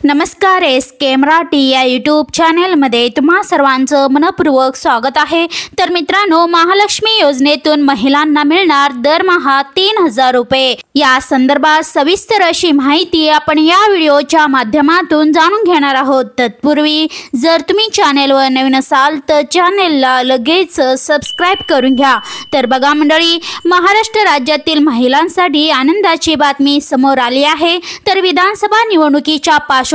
नमस्कार, एसके मराठी या यूट्यूब चॅनलमध्ये तुम्हा सर्वांचं मनपूर्वक स्वागत आहे। तर मित्रांनो, महालक्ष्मी योजनेतून महिलांना मिळणार दरमहा 3000 रुपये या संदर्भात सविस्तर अशी माहिती आपण या व्हिडिओच्या माध्यमातून जाणून घेणार आहोत। तत्पूर्वी जर तुम्ही चॅनलवर नवीन असाल तर चॅनलला लगेच सबस्क्राइब करून घ्या। तर बघा मंडळी, महाराष्ट्र राज्यातील महिलांसाठी आनंदाची बातमी समोर आली आहे। तर विधानसभा निवडणुकीच्या पार्श्वभूमीवर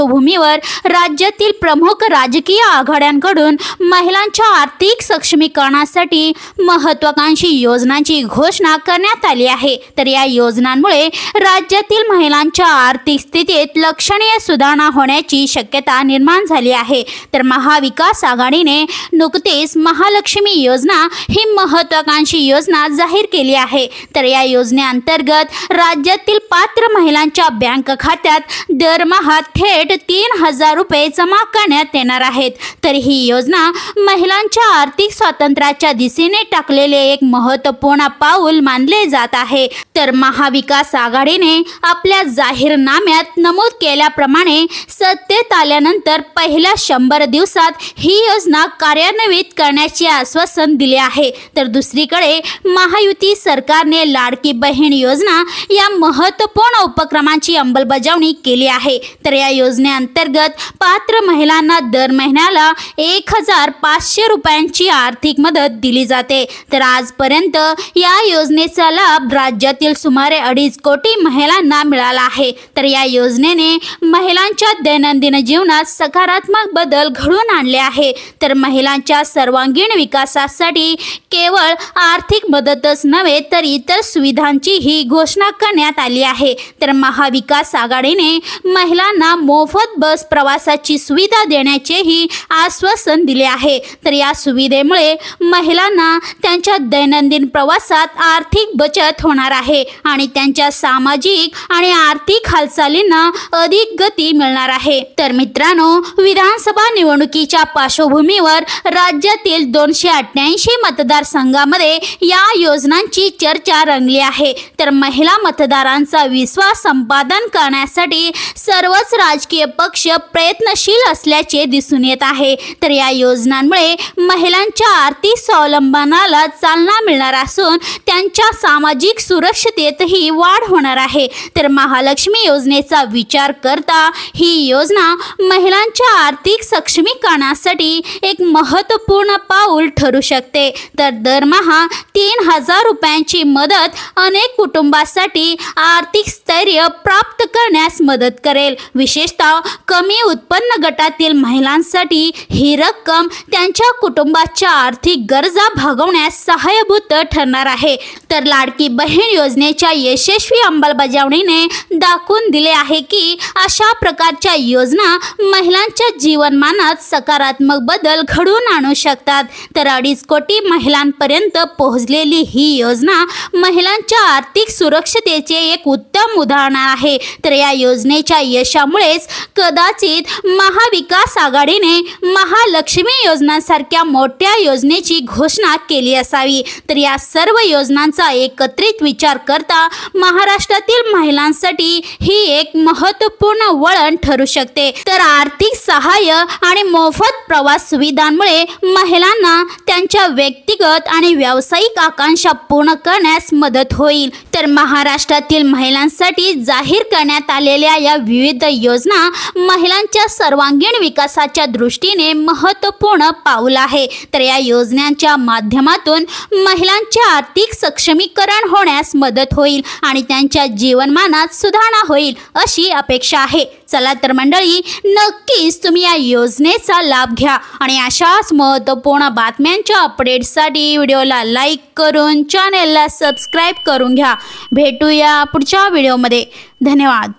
राज्यातील प्रमुख राजकीय आघाड्यांकडून महिलांच्या आर्थिक सक्षमीकरणासाठी महत्त्वाकांक्षी योजनांची घोषणा करण्यात आली आहे। तर या योजनांमुळे राज्यातील महिलांच्या आर्थिक स्थितीत लक्षणीय सुधारणा होण्याची शक्यता निर्माण झाली आहे। तर महाविकास आघाडीने नुकतेच महालक्ष्मी योजना ही महत्त्वाकांक्षी योजना जाहीर केली आहे। तर या योजनेअंतर्गत राज्यातील पात्र महिलांच्या बँक खात्यात दरमहा थेट 3000 रुपये जमा करण्यात येणार आहेत। तर ही योजना महिलांच्या आर्थिक स्वातंत्र्याच्या दिशेने टाकलेले एक महत्त्वपूर्ण पाऊल मानले जात आहे। तर महाविकास आघाडीने आपल्या जाहीरनाम्यात नमूद केल्याप्रमाणे सत्तेत आल्यानंतर पहिल्या 100 दिवसात ही योजना कार्यान्वित करण्याचे आश्वासन दिले आहे। तर दुसरीकडे महायुती सरकारने लाडकी बहीण योजना या महत्त्वपूर्ण उपक्रमांची अंमलबजावणी केली आहे। तर या योजनेअंतर्गत पात्र महिलांना दर महिन्याला 1500 रुपयांची आर्थिक मदत दिली जाते। तर आजपर्यंत या योजनेचा लाभ राज्यातील सुमारे 2.5 कोटी महिलांना मिळाला आहे। तर या योजनेने महिलांच्या दैनंदिन जीवनात सकारात्मक बदल घडवून आणले आहे। तर महिलांच्या सर्वांगीण विकासासाठी केवळ आर्थिक मदतच नव्हे तर इतर सुविधांचीही घोषणा करण्यात आली आहे। तर महाविकास आघाडीने महिलांना मोफत बस प्रवासाची सुविधा देण्याचेही आश्वासन दिले आहे। तर या सुविधेमुळे महिलांना त्यांच्या दैनंदिन प्रवासात आर्थिक बचत होणार आहे आणि त्यांच्या सामाजिक आणि आर्थिक हालचालींना अधिक गती मिळणार आहे। तर मित्रांनो, विधानसभा निवडणुकीच्या पार्श्वभूमीवर राज्यातील 288 मतदारसंघामध्ये या योजनांची चर्चा रंगली आहे। तर महिला मतदारांचा विश्वास संपादन करण्यासाठी सर्वच राजकीय पक्ष प्रयत्नशील असल्याचे दिसून येत आहे। तर या योजनांमुळे महिलांच्या आर्थिक स्वावलंबनाला चालना मिळणार असून त्यांच्या सामाजिक सुरक्षिततेतही वाढ होणार आहे। तर महालक्ष्मी योजनेचा विचार करता ही योजना महिलांच्या आर्थिक सक्षमीकरणासाठी एक महत्त्वपूर्ण पाऊल ठरू शकते। तर दरमहा 3000 रुपयांची मदत अनेक कुटुंबांसाठी आर्थिक स्थैर्य प्राप्त करण्यास मदत करेल। विशेषतः कमी उत्पन्न गटातील महिलांसाठी ही रक्कम त्यांच्या कुटुंबाच्या आर्थिक गरजा भागवण्यास सहाय्यभूत ठरणार आहे। तर लाडकी बहीण योजनेच्या यशस्वी अंमलबजावणीने दाखवून दिले आहे की अशा प्रकारच्या योजना महिलांच्या जीवनमानात सकारात्मक बदल घडवून आणू शकतात। तर 2.5 कोटी महिलांपर्यंत पोहोचलेली ही योजना महिलांच्या आर्थिक सुरक्षिततेचे एक उत्तम उदाहरण आहे। तर या योजनेच्या यशामुळेच कदाचित महाविकास आघाडीने महालक्ष्मी योजनांसारख्या मोठ्या योजनेची घोषणा केली असावी। तर या सर्व योजनांचा एकत्रित विचार करता महाराष्ट्रातील महिलांसाठी ही एक महत्त्वपूर्ण वळण ठरू शकते। तर आर्थिक सहाय्य आणि मोफत प्रवास सुविधांमुळे महिलांना त्यांच्या व्यक्तिगत आणि व्यावसायिक आकांक्षा पूर्ण करण्यास मदत होईल। तर महाराष्ट्रातील महिलांसाठी जाहीर करण्यात आलेल्या या विविध योजना महिलांच्या सर्वांगीण विकासाच्या दृष्टीने महत्त्वपूर्ण पाऊल आहे। तर या योजनांच्या माध्यमातून महिलांचे आर्थिक सक्षमीकरण होण्यास मदत होईल आणि त्यांच्या जीवनमानात सुधारणा होईल अशी अपेक्षा आहे। चला तर मंडळी, नक्कीच तुम्ही या योजनेचा लाभ घ्या आणि अशाच महत्त्वपूर्ण बातम्यांच्या अपडेट्ससाठी व्हिडिओला लाईक करून चॅनलला सबस्क्राइब करून घ्या। भेटूया पुढच्या व्हिडिओमध्ये। धन्यवाद।